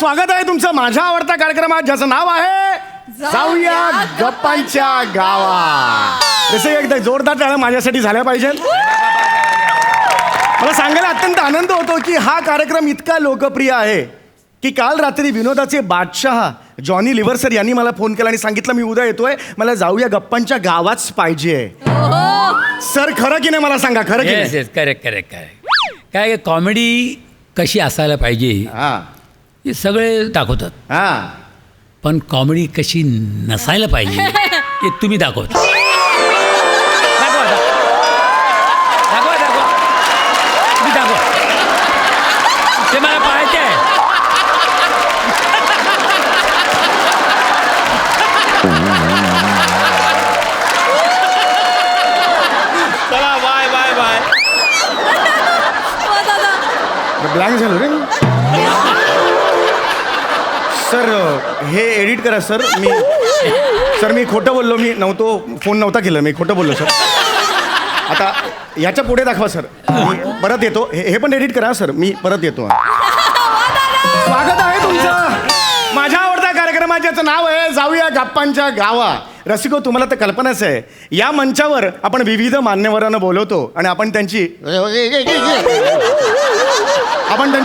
स्वागत आहे तुमचं माझ्या आवडत्या कार्यक्रमात ज्याचं नाव आहे जाऊया गप्पांच्या गावा. जसं एकदा जोरदार टाळ्या माझ्यासाठी झाल्या पाहिजेत. मला सांगायला अत्यंत आनंद होतो की हा कार्यक्रम इतका लोकप्रिय आहे की काल रात्री विनोदाचे बादशाह जॉनी लिव्हर सर यांनी मला फोन केला आणि सांगितलं मी उद्या येतोय, मला जाऊया गप्पांच्या गावाच पाहिजे. सर खरं की नाही मला सांगा, खरं की नाही? Correct correct correct. काय कॉमेडी कशी असायला पाहिजे हे सगळे दाखवतात, पण कॉमेडी कशी नसायला पाहिजे हे तुम्ही दाखवता. दाखवा दाखवा दाखवा तुम्ही दाखवा, ते मला पाहायचं आहे. चला बाय बाय बाय. ब्लँक झालो रे सर. हे एडिट करा सर. मी खोटं बोललो, मी फोन नव्हता केलं, मी खोटं बोललो सर. आता याच्या पुढे दाखवा सर. मी परत येतो. हे पण एडिट करा सर, मी परत येतो. स्वागत आहे तुमचं माझ्या आवडत्या कार्यक्रमात ज्याचं नाव आहे जाऊया गप्पांच्या गावा. रसिको, तुम्हाला तर कल्पनाच आहे, या मंचावर आपण विविध मान्यवरांना बोलवतो आणि आपण त्यांची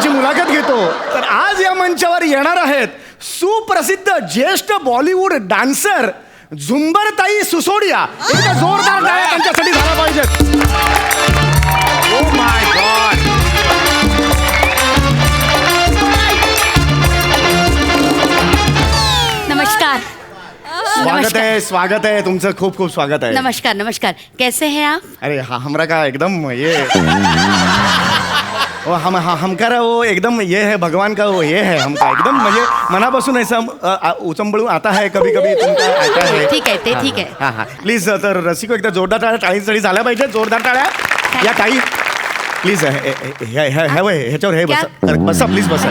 मुलाखत घेतो. तर आज या मंचावर येणार आहेत सुप्रसिद्ध ज्येष्ठ बॉलिवूड डान्सर झुंबरताई सुसोडिया. एकदा जोरदार टाळ्या त्यांच्यासाठी झाला पाहिजेत. Oh my God. नमस्कार. स्वागत है तुमचं, खूप खूप स्वागत आहे. नमस्कार नमस्कार. कैसे हैं आप? अरे हमरा का एकदम ये वो हमका वो एकदम ये है भगवान का वो ये है हमका एकदम म्हणजे मनापासून ऐसा उचंबळून आता है कभी कभी तुमका आता है. ठीक आहे ते ठीक आहे. हां हां प्लीज. तर रसिको एकदा जोरदार टाळ्या टाळीसाठी झाल्या पाहिजे. जोरदार टाळ्या या टाळी प्लीज. ह्याच्यावर हे बसा प्लीज बसा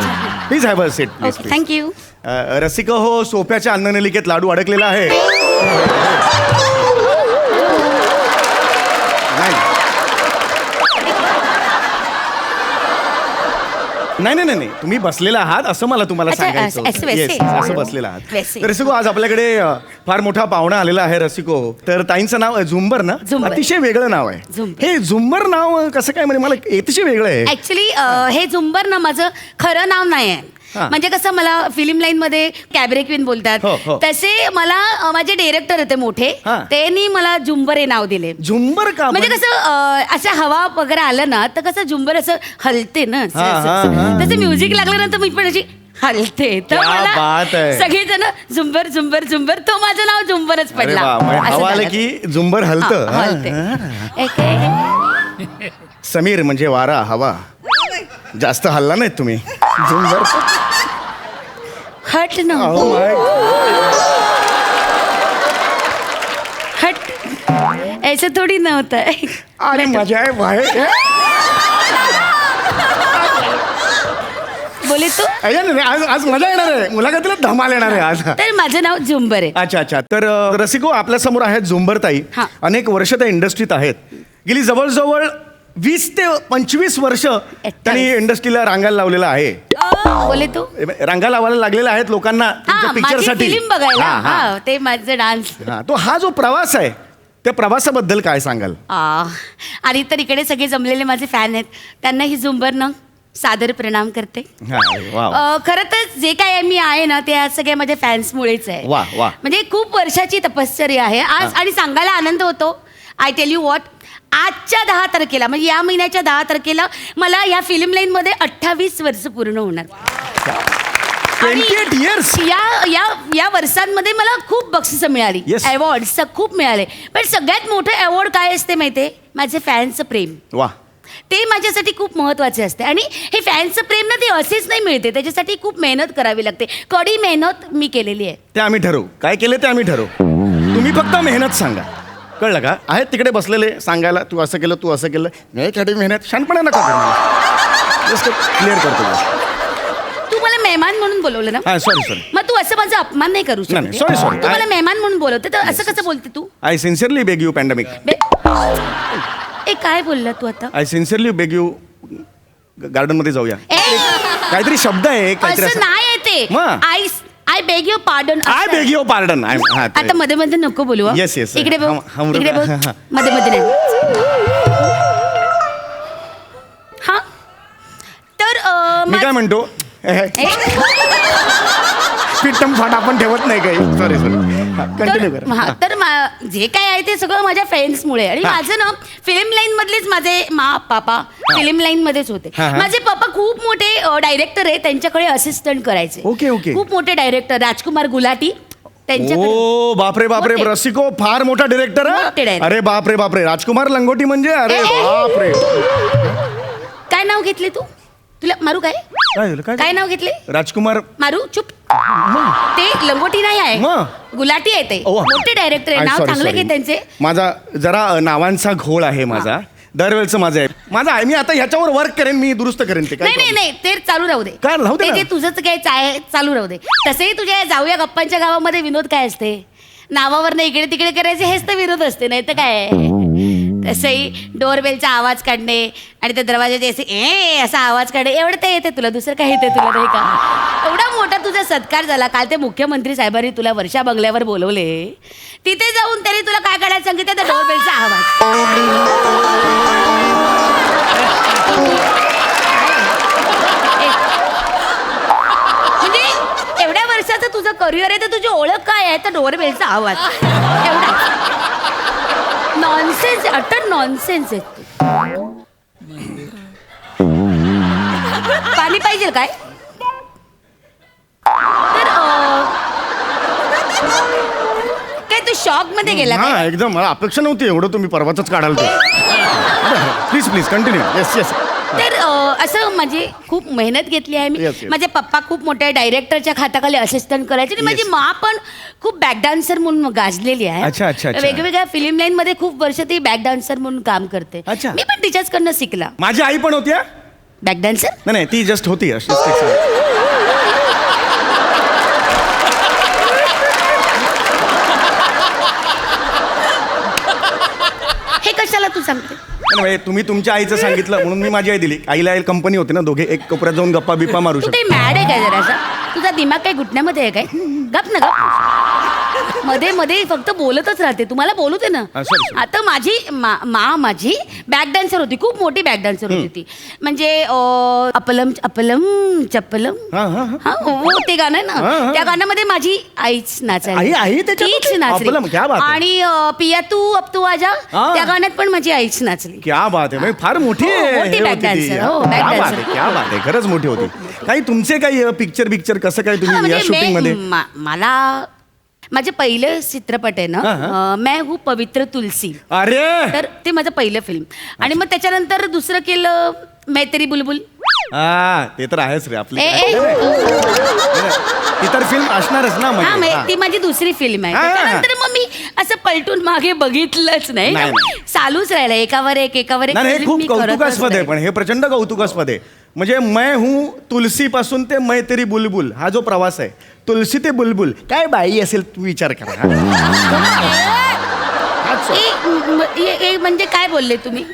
please. Have a seat please. Thank you. रसिको हो सोप्याच्या अन्ननलिकेत लाडू अडकलेला आहे. नाही तुम्ही बसलेला आहात असं मला तुम्हाला सांगायचं होतं. Yes, असं बसलेला आहात. रसिको, आज आपल्याकडे फार मोठा पाहुणा आलेला आहे. रसिको, तर ताईंचं नाव आहे झुंबर ना? अतिशय वेगळं नाव आहे हे. झुंबर नाव कसं काय, म्हणजे मला अतिशय वेगळं आहे. ऍक्च्युली हे झुंबर ना माझं खरं नाव नाही आहे. म्हणजे कसं मला फिल्म लाईन मध्ये कॅबरे क्वीन बोलतात, तसे मला माझे डिरेक्टर होते मोठे, त्यांनी मला झुंबर हे नाव दिले. झुंबर का म्हणजे कसं असं हवा वगैरे आलं ना तर कसं झुंबर असं हलते ना, तसं म्युझिक लागलं ना तर मी पण अशी हलते. तर मला सगळेजण झुंबर झुंबर झुंबर, तो माझं नाव झुंबरच पडला. हवा आलं की झुंबर हलतं. समीर म्हणजे वारा, हवा. जास्त हल्ला नाहीत तुम्ही. झुंबर हट ना. हट, ऐसा थोडी नव्हतं. अरे मजा आहे बाहेर. बोले तू आज मजा येणार आहे, मुलाखतीला धमाल येणार आहे आज. तर माझं नाव झुंबर आहे. अच्छा. तर रसिको, आपल्या समोर आहेत झुंबरताई. अनेक वर्ष त्या इंडस्ट्रीत आहेत. गेली जवळजवळ 20 ते 25 वर्ष त्यांनी इंडस्ट्रीला रांगायला लावलेला आहे. बोले तू रांगा लावायला लागलेला आहेत लोकांना पिक्चरसाठी, फिल्म बघायला. ते माझं डान्स. तो हा जो प्रवास आहे त्या प्रवासाबद्दल काय सांगाल? आणि तर इकडे सगळे जमलेले माझे फॅन आहेत, त्यांना ही झुंबर ना सादर प्रणाम करते. खरं तर जे काय मी आहे ना ते आज सगळ्या माझ्या फॅन्समुळेच आहे. म्हणजे खूप वर्षाची तपश्चर्या आहे आज. आणि सांगायला आनंद होतो. आय टेल यू व्हॉट, आजच्या 10 तारखेला म्हणजे या महिन्याच्या 10 तारखेला मला या फिल्म लाईन मध्ये 28 वर्ष पूर्ण होणार. 28 years. या वर्षांमध्ये मला खूप बक्षिसं मिळाली, अवॉर्ड्स खूप मिळाले. पण सगळ्यात मोठं अवॉर्ड काय असते माहितीये? माझे फॅन्सचं प्रेम. ते माझ्यासाठी खूप महत्त्वाचे असते. आणि हे फॅन्सचं प्रेम ना ते असेच नाही मिळते, त्याच्यासाठी खूप मेहनत करावी लागते. कडी मेहनत मी केलेली आहे. ते आम्ही ठरवू, काय केले ते आम्ही ठरवू. तुम्ही फक्त मेहनत सांगा, कळलं का? आहेत तिकडे बसलेले सांगायला, तू असं केलं तू असं केलं. नाही कडी मेहनत शानपणा नका करू. जस्ट क्लिअर करतो. तू मला मेहमान म्हणून बोलवलं ना? सॉरी. मग तू असं माझा अपमान नाही करू शकत. सॉरी. तू मला मेहमान म्हणून बोलवते तर असं कसं बोलते तू? I sincerely beg you pandemic. काय बोलला तू आता? I sincerely beg you garden मध्ये जाऊया. काहीतरी शब्द आहे, काहीतरी असं नाही आहे ते मग? I beg your pardon. I beg your pardon. आता मध्ये मध्ये नको बोलू हं. Yes, yes. इकडे बघ, इकडे बघ. हा. मध्ये मध्ये नाही. हा तर मी काय म्हणतो पिट्टम फाट आपण ठेवत नाही काही. सॉरी कंटिन्यू कर. तर जे काय आहे ते सगळं माझ्या फ्रेंड्समुळे. आणि माझं ना फिल्म लाईन मधलेच माझे पापा फिल्म लाईन मध्येच होते. माझे पप्पा खूप मोठे डायरेक्टर आहे, त्यांच्याकडे असिस्टंट करायचे. ओके. खूप मोठे डायरेक्टर राजकुमार गुलाटी त्यांच्याकडे. ओ बापरे मोठे. रसिको फार मोठा डिरेक्टर मोठे आहे. director. अरे बापरे राजकुमार लंगोटी म्हणजे अरे बापरे. काय नाव घेतले तू? तुला मारू काय काय नाव घेतले? राजकुमार मारू चुप. ते लंगोटी नाही आहे, गुलाटी आहे ते. मोठे डायरेक्टर आहे, नाव चांगलं घे त्यांचे. माझा जरा नावांचा घोळ आहे माझा. दरवेळचं माझं आहे. मी आता ह्याच्यावर वर्क करेन, मी दुरुस्त करेन ते. नाही ते चालू राहू दे. काय राहू दे? ते तुझंच काय चालू राहू दे. तसेही तुझ्या जाऊया गप्पांच्या गावामध्ये विनोद काय असते? नावावर नाही इकडे तिकडे करायचे, हेच तर विनोद असते. नाही तर काय तसंही डोरबेलचा आवाज काढणे आणि त्या दरवाजाचे असे असा आवाज काढणे एवढं ते येते तुला. दुसरं काही येते तुला नाही का? एवढा मोठा तुझा सत्कार झाला. काल ते मुख्यमंत्री साहेबांनी तुला वर्षा बंगल्यावर बोलवले. तिथे जाऊन तरी तुला काय काढायला सांगितलं? त्या डोरबेलचा आवाज. म्हणजे एवढ्या वर्षाचं तुझं करिअर आहे तर तुझी ओळख काय आहे? तर डोरबेलचा आवाज. एवढा नॉनसेन्स, अटर नॉनसेन्स आहे तू. पाणी पाहिजे काय? तर काय तू शॉक मध्ये गेला काय? एकदम मला अपेक्षा नव्हती एवढं तुम्ही परवाच काढाल ते. Please continue. येस. तर असं म्हणजे खूप मेहनत घेतली आहे मी. Yes. माझे पप्पा खूप मोठ्या डायरेक्टरच्या खात्याखाली असिस्टंट करायचे आणि माझी मा पण खूप बॅक डान्सर म्हणून गाजलेली आहे. अच्छा. वेगवेगळ्या फिल्म लाईन मध्ये खूप वर्ष ती बॅक डान्सर म्हणून काम करते. अच्छा. मी पण टीचर्स कडनं शिकला. माझी आई पण होती. बॅक डान्सर नाही ती जस्ट होती अशी. हे कशाला तू सांगते? तुम्ही तुमच्या आईचं सांगितलं म्हणून मी माझी आई दिली. आईला कंपनी होते ना, दोघे एक कोपऱ्यात जाऊन गप्पा बिप्पा मारू तू शकतो. ते मॅड आहे काय जरासा? तुझा दिमाग काय घुटण्यामध्ये आहे काय? गप ना गप. मध्ये मध्ये फक्त बोलतच राहते. तुम्हाला बोलू दे ना. sorry. आता माझी माझी बॅक डान्सर होती, खूप मोठी बॅक डान्सर होती ती. म्हणजे अपलम अपलम चप्पलम हो ते गाणं आहे ना, त्या गाण्यामध्ये माझी आईच नाचायची. आई तीच नाचली. आणि पिया तू अब तू आजा त्या गाण्यात पण माझी आईच नाचली. क्या बात आहे. फार मोठी मोठी बॅक डान्सर. हो बॅक डान्सर. क्या बात आहे. खरंच मोठी होती. काही तुमचे काही पिक्चर कसं काय तुम्ही या शूटिंग मध्ये? मला माझे पहिलं चित्रपट आहे ना, मैं हूँ पवित्र तुलसी. अरे तर ते माझं पहिलं फिल्म. आणि मग त्याच्यानंतर दुसरं केलं मैं तेरी बुलबुल. ते तर आहेच रे आपली. इतर फिल्म असणारच ना. ती माझी दुसरी फिल्म आहे. त्याच्यानंतर मग मी असं पलटून मागे बघितलंच नाही. चालूच राहिलं एकावर एक हे खूप कौतुकास्पद आहे. पण हे प्रचंड कौतुकास्पद आहे. म्हणजे मैं हूँ तुलसी पासून ते मैं तेरी बुलबुल हा जो प्रवास आहे, तुलसी ते बुलबुल काय बाई असेल तू विचार करा. म्हणजे काय बोलले तुम्ही?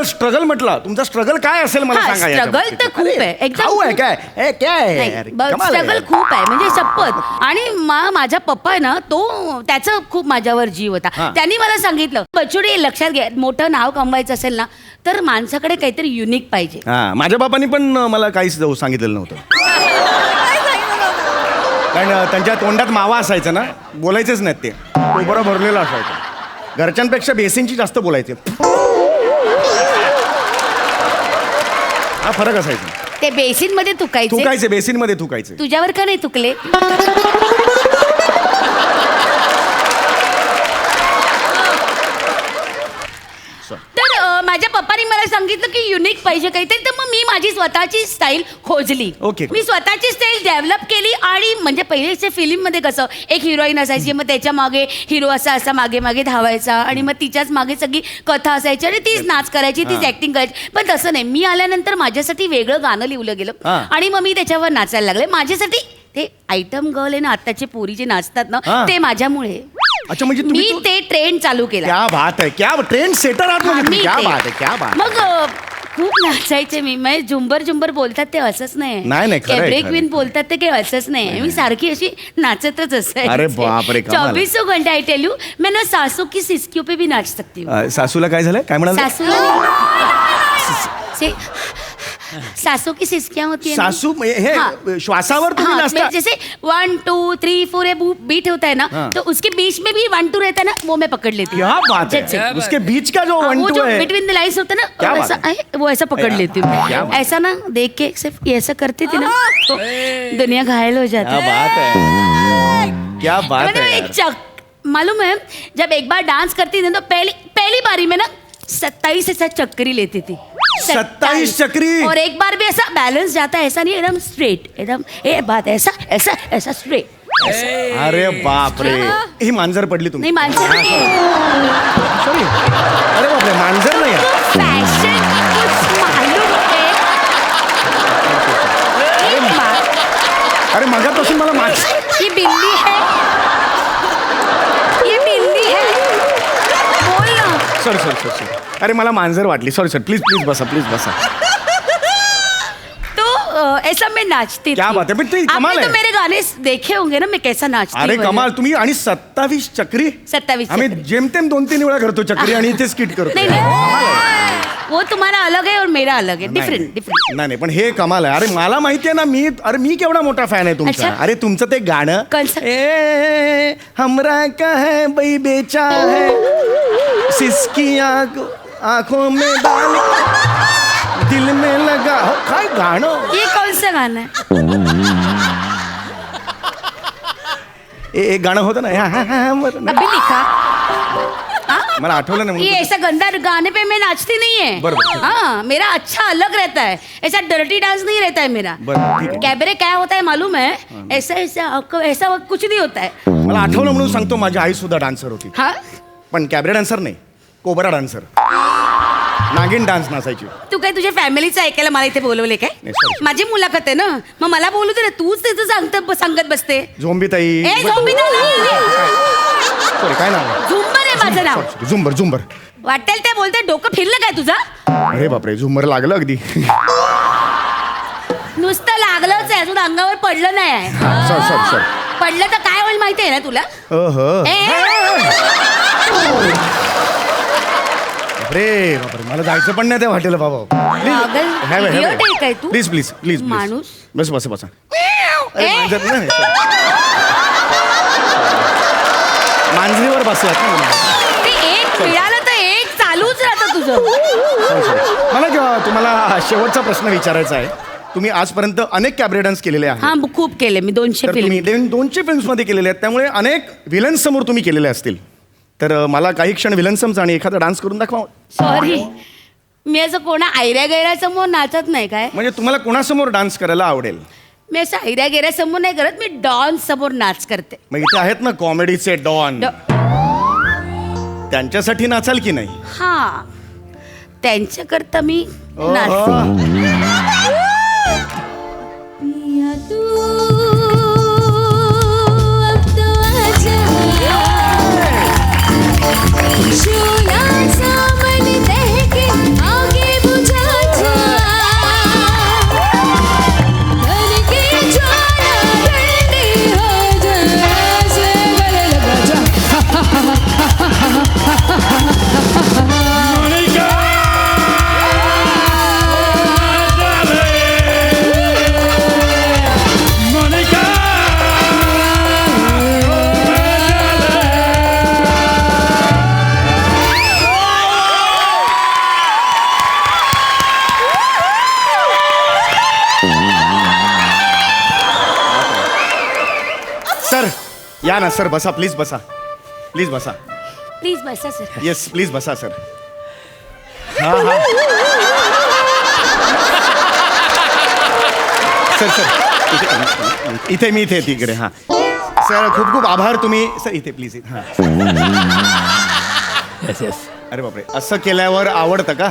स्ट्रगल म्हटलं. तुमचा स्ट्रगल काय असेल मला सांगा. स्ट्रगल तर खूप आहे. एकदम काय स्ट्रगल खूप आहे म्हणजे शपथ. आणि माझा पप्पा आहे ना, तो त्याचा खूप माझ्यावर जीव होता. त्यांनी मला सांगितलं, बचुडी लक्षात घ्या, मोठं नाव कमवायचं असेल ना तर माणसाकडे काहीतरी युनिक पाहिजे. माझ्या बापांनी पण मला काहीच सांगितलेलं नव्हतं. कारण त्यांच्या तोंडात मावा असायचा ना, बोलायचेच नाहीत ते. कोबरा भरलेला असायचा. घरच्यांपेक्षा बेसिनची जास्त बोलायचे. हा फरक असायचा. ते बेसिन मध्ये थुकायचे बेसिन मध्ये थुकायचे. तुझ्यावर का नाही थुकले? तर माझ्या पप्पानी मला सांगितलं की युनिक पाहिजे काहीतरी. तर मग मी माझी स्वतःची स्टाईल खोजली. मी स्वतःची स्टाईल डेव्हलप केली. आणि म्हणजे पहिलेच्या फिल्म मध्ये कसं एक हिरोईन असायची, मग त्याच्या मागे हिरो असा मागे मागे धावायचा आणि मग तिच्याच मागे सगळी कथा असायची आणि तीच नाच करायची, तीच ऍक्टिंग करायची. पण तसं नाही. मी आल्यानंतर माझ्यासाठी वेगळं गाणं लिहिलं गेलं आणि मग मी त्याच्यावर नाचायला लागले. माझ्यासाठी ते आयटम गर्ल आहे ना, आत्ताचे पोरी जे नाचतात ना, ते माझ्यामुळे. अच्छा म्हणजे मी ते ट्रेंड चालू केला. क्या बात आहे. क्या ट्रेंड सेटर आहात. क्या बात आहे. मग खूप नाचायचे मी झुंबर झुंबर बोलतात ते असंच नाही, खरं आहे, कॅबरे खरं आहे. क्वीन बोलतात ते काही असंच नाही मी सारखी अशी नाचतच असायचे. अरे बापरे, कमाल. 24 घंटे आई टेल यू मैं ना सासू की सिसकियों पे भी नाच सकती हूँ. सासूला काय झालं, काय म्हणाल? सासू की सिसकियाँ होती है ना? सासू हे हाँ. श्वासावर तुम्ही हाँ, नाचता? मैं जैसे 1 2 3 4 ये बीट होता है ना हाँ. तो उसके बीच में भी 1 2 रहता है ना वो मैं पकड़ लेती हूँ. क्या बात जैसे- है, उसके बीच का जो हाँ, वन वो टू जो है. बिटवीन द लाइन्स होता है क्या ना बात वैसा वो ऐसा पकड़ क्या- लेती क्या हूँ. बात ऐसा ना देख के सिर्फ ऐसा करती थी ना तो दुनिया घायल हो जाती क्या है. बात है, क्या बात मतलब है एक यार. मालूम है जब एक बार डांस करती थी ना तो पहली बारी में ना 27 ऐसा चक्करी लेती थी. 27 चक्री? और एक बार भी ऐसा बैलेंस जाता है ऐसा नहीं एकदम स्ट्रेट एकदम ए बात ऐसा ऐसा ऐसा स्ट्रेट. अरे बाप रे, ही मांजर पडली तुम्ही. नहीं मानसर नहीं है. सॉरी, अरे बापरे, मांजर नाही आहे. फैशन कुछ मालूम है. अरे मगापासून मला ये बिल्ली है. ये बिल्ली है. बोल ना. सॉरी. अरे मला मांजर वाटली. सॉरी प्लीज बसा, प्लीज बसा. तो ऐसा मैं नाचती क्या थी. बात है, पण ते कमाल आपने है. तो मेरे गाने देखे होंगे ना मैं कैसा नाचती अरे हूँ. कमाल, तुम्ही आणि 27 चक्री. 27 आम्ही चक्री. जेमतेम 2-3 वेळा करतो चक्री आणि इथे स्किट करतो. नहीं वो तुम्हारा अलग है और मेरा अलग है. डिफरेंट. नाही पण हे कमाल आहे. अरे मला माहिती आहे ना, मी केवढा मोठा फॅन आहे तुमचा. अच्छा. अरे तुमचं ते गाणं कोणचं? ए हमरा का है बाई बेचा है सिसकी आंखों में डाल दिल में लगा. हो, काय गाणं. ये कौन सा गाना है. एक गाणं होतं ना, बरं. अभी लिखा. मला आठवलं ना ये म्हणून. ऐसा गंदा गाने पे मैं नाचती नहीं है. बरोबर. हाँ मेरा अच्छा अलग रहता है. ऐसा डर्टी डांस नहीं रहता है मेरा. बरं, ठीक आहे. कैबरे क्या होता है मालूम है. ऐसा कुछ नहीं होता है. मला आठवलं म्हणून सांगतो, माझी आई सुद्धा डान्सर होती. हाँ पण कॅबरे डान्सर नाही, कोबरा डान्सर. नागिन डान्स नाचायची. तू काय तुझ्या फॅमिलीचं ऐकायला मला इथे बोलवले काय. नाही, sorry. माझी मुलाखत आहे ना मग मला बोलू दे ना. तूच त्याचं सांगत बसते. झोंबी ताई. ए झोंबी सॉरी, काय नाव आहे? झुंबर आहे माझं नाव. झुंबर. वाटेल ते बोलते. डोकं फिरलं काय तुझं. अरे बापरे, झुंबर लागलं अगदी. नुसतं लागलंच आहे अजून अंगावर पडलं नाही आहे. सॉरी. पडलं तर काय होईल माहिती आहे ना तुला. अरे बापरे, मला जायचं पण नाही त्या हॉटेलला बाबा. पागल, idiot आहे काय तू? प्लीज माणूस. बस. अरे, मांजर नाही. मांजरीवर बसलात ना. ते एक मिळालं तर एक चालूच राहतं तुझं. Sorry. मला तुम्हाला शेवटचा प्रश्न विचारायचा आहे. तुम्ही आजपर्यंत अनेक कॅबरे डान्स केलेले आहेत. हा खूप केले मी 200 तर तुम्ही फिल्म. 200 फिल्म्समध्ये केलेले आहेत, त्यामुळे अनेक विलन्स समोर तुम्ही केलेले असतील. तर मला काही क्षण विलन्समचा आणि एखादा डान्स करून दाखवा. सॉरी मी असं कोणा आयऱ्या गैऱ्यासमोर नाचत नाही काय. म्हणजे तुम्हाला कोणासमोर डान्स करायला आवडेल? मी असं आयऱ्या गैऱ्यासमोर नाही करत. मी डॉन समोर नाच करते. मग इथे आहेत ना कॉमेडीचे डॉन, त्यांच्यासाठी नाचाल की नाही? हा त्यांच्याकरता मी नाचते. सर या ना सर, बसा प्लीज बसा. प्लीज बसा सर. येस प्लीज बसा सर. सर इथे मी इथे तिकडे. हां सर, खूप आभार. तुम्ही सर इथे प्लीज. हां येस. अरे बापरे, असं केल्यावर आवडतं का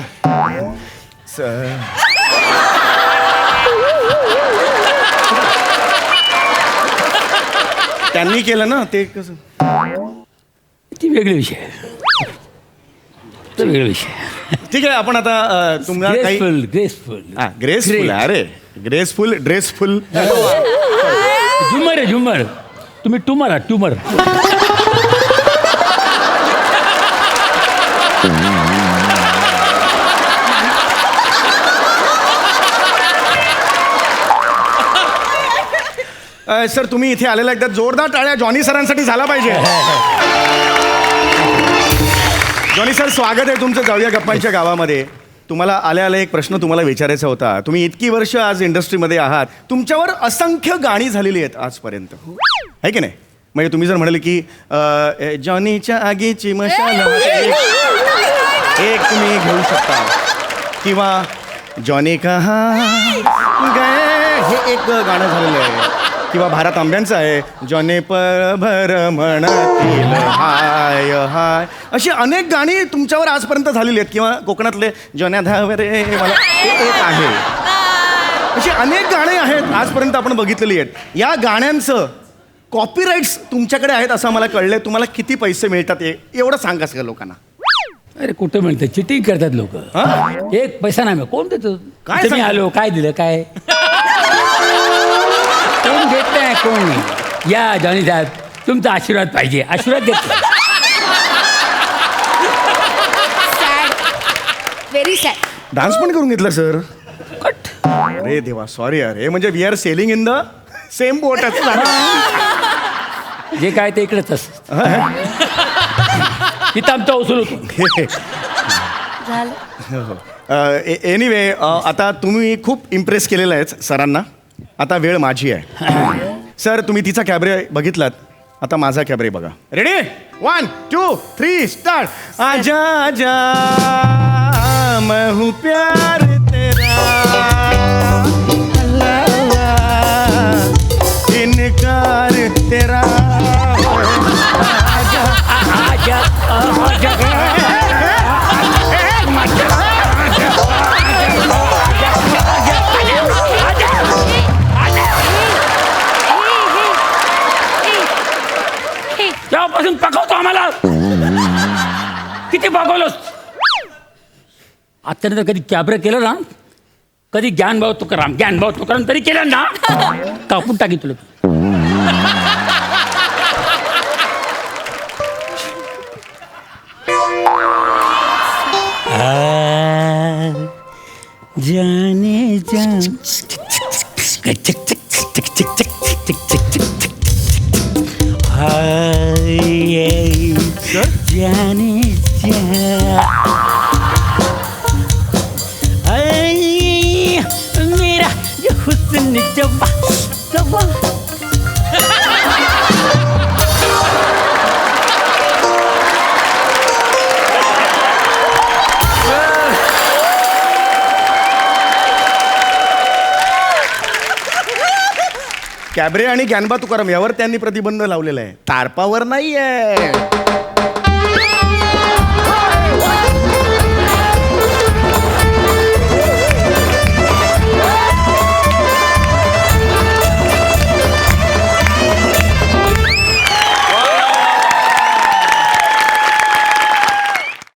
सर? त्यांनी केलं ना ते कसं. ती वेगळे विषय. तो वेगळा विषय. ठीक आहे आपण आता तुम्हाला काही ग्रेसफुल ग्रेसफुल अरे ग्रेसफुल ड्रेसफुल झुमर आहे झुमर. तुम्ही ट्युमर आहात ट्युमर. सर तुम्ही इथे आलेला एकदा जोरदार टाळ्या जॉनी सरांसाठी झाला पाहिजे. जॉनी सर स्वागत आहे तुमचं जाऊया गप्पांच्या गावामध्ये. तुम्हाला आल्या एक प्रश्न तुम्हाला विचारायचा होता. तुम्ही इतकी वर्ष आज इंडस्ट्रीमध्ये आहात, तुमच्यावर असंख्य गाणी झालेली आहेत आजपर्यंत, आहे की नाही? म्हणजे तुम्ही जर म्हणाले की जॉनीच्या आगीची मशाल एक तुम्ही घेऊ शकता, किंवा जॉनी कहा गए हे एक गाणं झालेलं आहे, किंवा भारत आंब्यांचं आहे जॉने भर म्हणतील हाय हाय. अशी अनेक गाणी तुमच्यावर आजपर्यंत झालेली आहेत, किंवा कोकणातले जॉन्या धावरे मला ते एक आहे. अशी अनेक गाणी आहेत आजपर्यंत आपण बघितलेली आहेत. या गाण्यांचं कॉपीराईट्स तुमच्याकडे आहेत असं मला कळलंय. तुम्हाला किती पैसे मिळतात एवढं सांगा सगळ्या लोकांना. अरे कुठं मिळतं, चिटिंग करतात लोक. एक पैसा नाही मिळत. कोण देतो? काय काय मी आलो काय दिलं काय? कोण देत नाही कोण नाही. या जॉनी साहेब तुमचा आशीर्वाद पाहिजे. आशीर्वाद देतो. Very sad. डान्स पण करून घेतला सर. अरे देवा सॉरी अरे, म्हणजे we are sailing in the same boat. जे काय ते इकडेच असतं. इथं आमचा वसूल होतो. एनिवे आता तुम्ही खूप इम्प्रेस केलेलं आहे सरांना. आता वेळ माझी आहे. सर तुम्ही तिचा कॅबरे बघितलात, आता माझा कॅबरे बघा. Ready 1 2 3 start. आजा आजा मैं हूँ प्यार तेरा, इनकार तेरा. आजा आजा आजा तेव्हापासून पकवतो आम्हाला. किती पकवलोस आतानंतर? कधी कॅबरे केलं ना, कधी ज्ञानभाऊ तुकाराम तरी केलं ना, कापून टाकी तुला. जाने जान जाने मेरा ये हुस्न जवा जवा. कॅबरे आणि ज्ञानबा तुकाराम यावर त्यांनी प्रतिबंध लावलेला आहे, तारपावर नाही आहे.